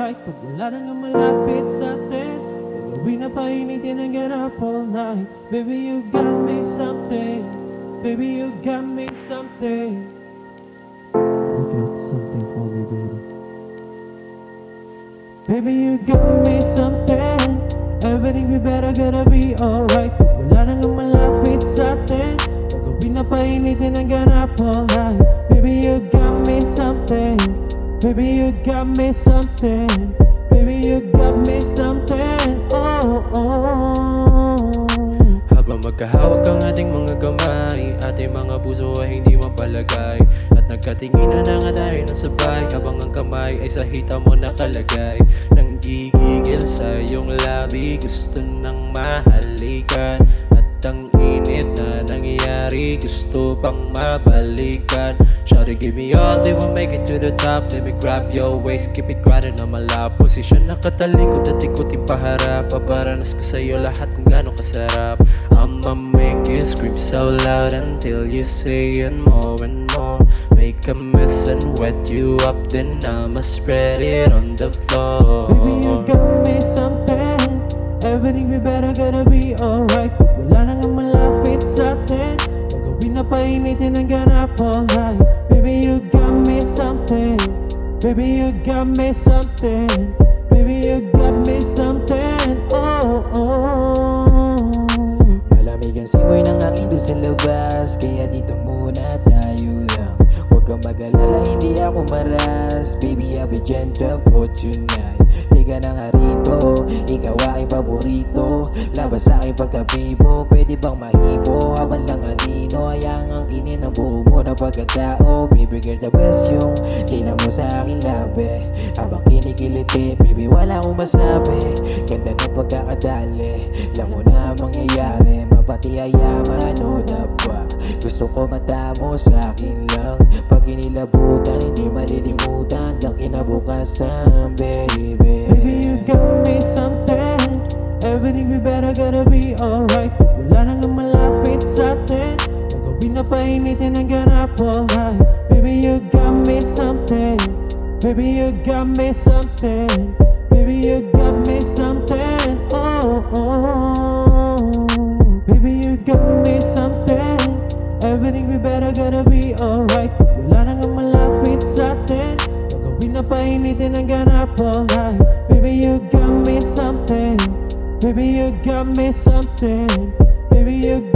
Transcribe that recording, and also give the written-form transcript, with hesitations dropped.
alright pag wala na nga malapit sa atin. Gagawin na painitin ang ganap all night. Baby, you got me something. Baby, you got me something. You got something for me, baby. Baby, you got me something. Everything we better gotta be alright. Wala na nga malapit sa atin. Gagawin na painitin ang ganap all night. Baby, you got me something. Baby, you got me something. Baby, you got me something. Oh, oh. Habang magkahawak ang ating mga kamay, ating mga puso ay hindi mapalagay. At nagkatinginan na nga tayo ng sabay, habang ang kamay ay sa hita mo nakalagay. Nang gigigil sa iyong labi, gusto nang mahalikan. At ang init na nangyayari, gusto pang mabalikan. Shawty, give me all, they will make it to the top. Let me grab your waist, keep it grinding na malap. Posisyon nakatalikod at ikutin paharap. Paparanas ko sa'yo lahat kung gano'ng kasarap. I'ma make you scream so loud until you say it more and more. Make a mess and wet you up, then I'ma spread it on the floor. Baby, you got me something. Everything we better gotta be alright. Wala na nga malapit sa atin. Gagawin na painitin ang ganap all night. Baby, you got me something. Baby, you got me something. Baby, you got me something. Oh, oh. Malamig ang simoy ng hangin doon sa labas, kaya dito muna tayo lang. Huwag kang mag-alala, hindi ako maras. Baby, I'll be gentle for tonight. Liga na nga rito, ikaw aking paborito. Labas sa aking pagkabibo, pwede bang mahibo? Habang lang anino, hayang ang kinin ng buo mo na pagkatao. Baby girl, the best yung tina mo sa aking labi. Habang kinikiliti, baby wala akong masabi. Ganda ng pagkakadali, lang mo na mangyayari. Mapatiyayaman o dapa, gusto ko matamo sa akin lang. Pag inilabutan, hindi malilimutan ang kinabukasan, baby. Baby, you got me something. Everything we better gotta be alright. Wala na nga malapit sa atin. Gagawin na painitin ang ganap all night. Baby, you got me something. Baby, you got me something. Baby, you got me something. Oh, oh. Baby, you got me something. Everything we better gotta be alright. Wala na nga malapit sa atin. Gagawin na painitin ang ganap all night. Baby, you got me something. Baby, you got me something. Baby, you